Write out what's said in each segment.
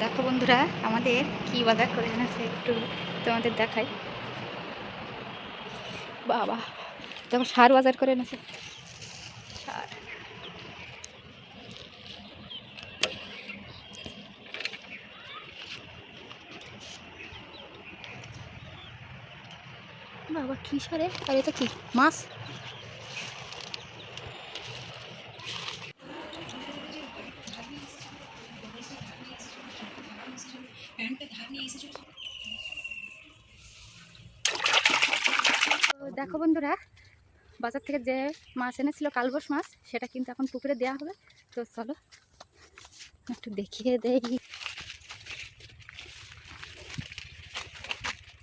দেখো বন্ধুরা আমাদের কি বাজার করে এনেছে একটু তোমাদের দেখাই। বাবা দেখো সার বাজার করে এনেছে। সার বাবা কি সারে, আর এটা কি মাছ? দেখো বন্ধুরা বাজার থেকে যে মাছ এনেছিল কালবোস মাছ সেটা কিন্তু এখন পুকুরে দেওয়া হবে। তো চলো একটু দেখিয়ে দেই।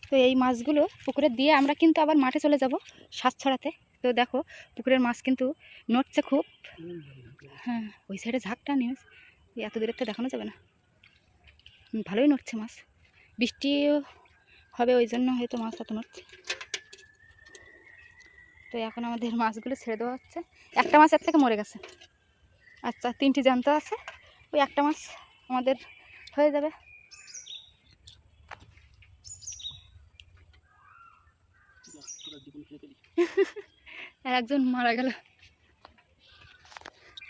তো এই মাছগুলো পুকুরে দিয়ে আমরা কিন্তু আবার মাঠে চলে যাব সাত ছড়াতে। তো দেখো পুকুরের মাছ কিন্তু নড়ছে খুব। হ্যাঁ ওই সাইডে ঝাঁকটা নিউজ এত দূরের থেকে দেখানো যাবে না। ভালোই নড়ছে মাছ, বৃষ্টিও হবে ওই জন্য হয়তো মাছ এত নড়ছে। তো এখন আমাদের মাছগুলো ছেড়ে দেওয়া হচ্ছে। একটা মাছ এর থেকে মরে গেছে। আচ্ছা তিনটি জ্যান্ত আছে, ওই একটা মাছ আমাদের হয়ে যাবে। আর একজন মারা গেল।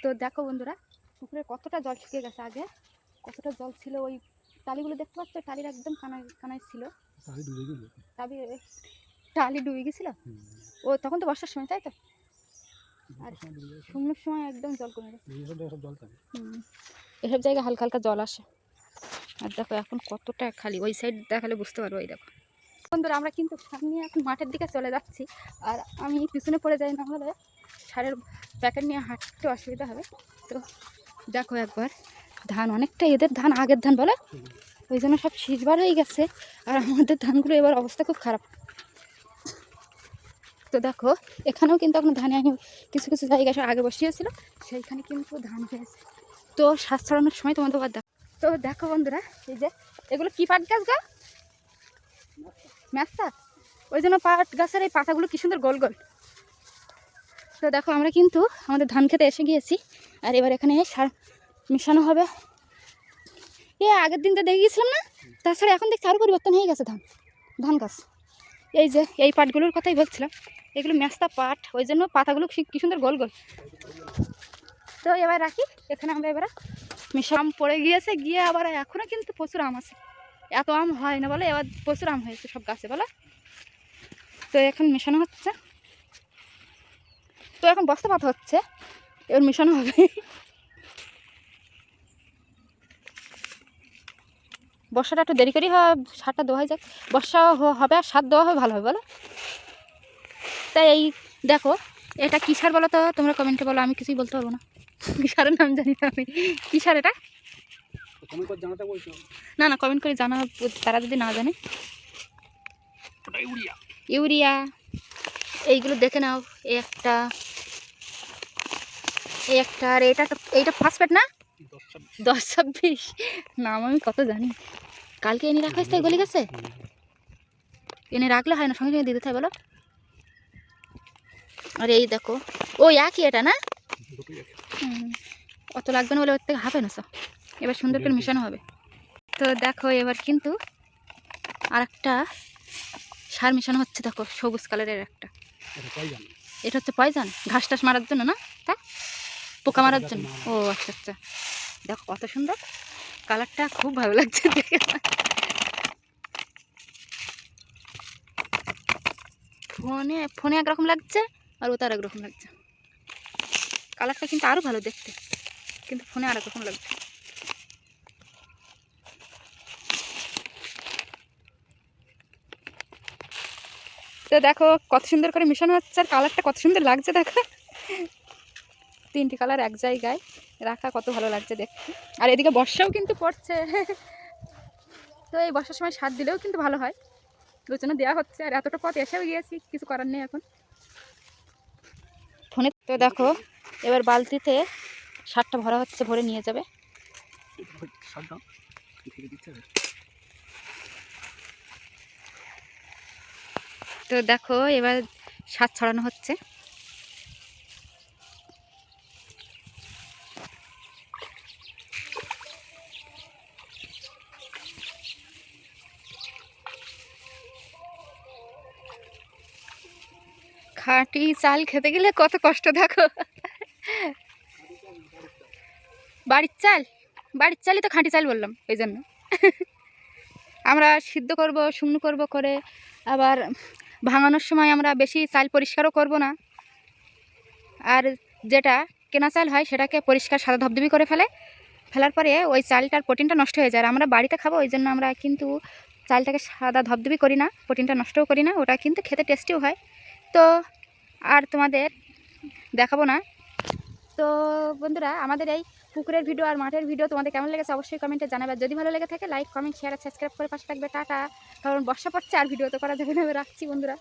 তো দেখো বন্ধুরা পুকুরে কতটা জল শুকিয়ে গেছে। আগে কতটা জল ছিল, ওই টালিগুলো দেখতে পাচ্ছ, টালির একদম কানায় কানায় ছিল। টালি ডুবে গেছিল। ও তখন তো বর্ষার সময়, তাই তো? আর শুকনোর সময় একদম জল কমে গেছে। এসব জায়গায় হালকা হালকা জল আসে। আর দেখো এখন কতটা খালি, ওই সাইড দেখালে বুঝতে পারবো। এই দেখো বন্ধুরা আমরা কিন্তু সামনে এখন মাঠের দিকে চলে যাচ্ছি। আর আমি পিছনে পড়ে যাই, না হলে সারের প্যাকেট নিয়ে হাঁটতে অসুবিধা হবে। তো দেখো একবার ধান অনেকটা, এদের ধান আগের ধান বলে ওই জন্য সব শীষবার হয়ে গেছে। আর আমাদের ধানগুলো এবার অবস্থা খুব খারাপ। তো দেখো এখানেও কিন্তু এখন ধানে আমি কিছু কিছু জায়গায় আগে বসিয়েছিল, সেইখানে কিন্তু ধান হয়েছে। তো শ্বাস ছড়ানোর সময় তোমাদের আবার দেখো। তো দেখো বন্ধুরা এই যে এগুলো কি পাট গাছ গা? ম্যাস্তা। ওই জন্য পাট গাছের এই পাতাগুলো কি সুন্দর গোল গোল। তো দেখো আমরা কিন্তু আমাদের ধান খেতে এসে গিয়েছি। আর এবার এখানে সার মিশানো হবে। আগের দিন তো দেখে গেছিলাম না, তাছাড়া এখন দেখছি আরও পরিবর্তন হয়ে গেছে ধান গাছ। এই যে এই পাটগুলোর কথাই বলছিলাম, এগুলো ম্যাস্তা পাট, ওই জন্য পাতাগুলো কি সুন্দর গোল গোল। তো এবার রাখি এখানে আমরা এবার আম পড়ে গিয়েছে, গিয়ে আবার এখনও কিন্তু প্রচুর আম আছে। এত আম হয় না বলে, এবার প্রচুর আম হয়েছে সব গাছে বলে। তো এখন মেশানো হচ্ছে। তো এখন বস্তা পাতা হচ্ছে, এবার মেশানো হবে। বর্ষাটা একটু দেরি করেই হয়, সারটা দেওয়া যাক। বর্ষা হবে আর সার দেওয়া হবে, ভালো হবে বলো। তাই এই দেখো এটা কী সার বলো তো, তোমরা কমেন্টে বলো, আমি কিছুই বলতে পারবো না। কী সারের নাম জানি না আমি। কী সার এটা? না না কমেন্ট করে জানা, তারা যদি না জানে। ইউরিয়া। এইগুলো দেখে নাও, এই একটা আর এইটা ফসফেট না? 10-26 নাম আমি কত জানি। কালকে এনে রাখা হয়েছে, তাই গলে গেছে। এনে রাখলে হয় না, সঙ্গে সঙ্গে দিতে হয় বলো। আর এই দেখো ও একই এটা না, অত লাগবে না বলে ওর থেকে হাফ এনেছো। এবার সুন্দর করে মেশানো হবে। তো দেখো এবার কিন্তু আর একটা সার মেশানো হচ্ছে। দেখো সবুজ কালারের একটা, এটা হচ্ছে পয়জন, ঘাস টাস মারার জন্য না, তা পোকা মারার জন্য। ও আচ্ছা আচ্ছা, দেখো কত সুন্দর কালারটা, খুব ভালো লাগছে দেখে। ফোনে একরকম লাগছে আর ওটা একরকম লাগছে। কালারটা কিন্তু আরও ভালো দেখতে, কিন্তু ফোনে আর একরকম লাগছে। তো দেখো কত সুন্দর করে মেশানো হচ্ছে, আর কালারটা কত সুন্দর লাগছে দেখো। তিনটি কালার এক জায়গায় রাখা কত ভালো লাগছে দেখতে। আর এদিকে বর্ষাও কিন্তু পড়ছে। তো এই বর্ষার সময় সার দিলেও কিন্তু ভালো হয়, ওই জন্য দেওয়া হচ্ছে। আর এতটা পথ এসেও গিয়েছি, কিছু করার নেই এখন ফোনে। তো দেখো এবার বালতিতে সারটা ভরা হচ্ছে, ভরে নিয়ে যাবে। তো দেখো এবার সার ছড়ানো হচ্ছে। খাঁটি চাল খেতে গেলে কত কষ্ট দেখো। বাড়ির চালই তো খাঁটি চাল বললাম ওই জন্য। আমরা সিদ্ধ করব, শুকনো করব করে আবার ভাঙানোর সময় আমরা বেশি চাল পরিষ্কারও করব না। আর যেটা কেনা চাল হয় সেটাকে পরিষ্কার সাদা ধবধবি করে ফেলার পরে ওই চালটার প্রোটিনটা নষ্ট হয়ে যায়। আর আমরা বাড়িতে খাবো ওই জন্য আমরা কিন্তু চালটাকে সাদা ধবধবি করি না, প্রোটিনটা নষ্টও করি না, ওটা কিন্তু খেতে টেস্টিও হয়। তো আর তোমাদের দেখাবো না। তো বন্ধুরা, আমাদের এই পুকুরের ভিডিও আর মাঠের ভিডিও তোমাদের কেমন লেগেছে অবশ্যই কমেন্টে জানাবে। যদি ভালো লেগে থাকে লাইক, কমেন্ট, শেয়ার আর সাবস্ক্রাইব করে পাশে থাকবে। টাটা। কারণ বর্ষা পড়ছে আর ভিডিও তো করা যাবে না, রাখছি বন্ধুরা।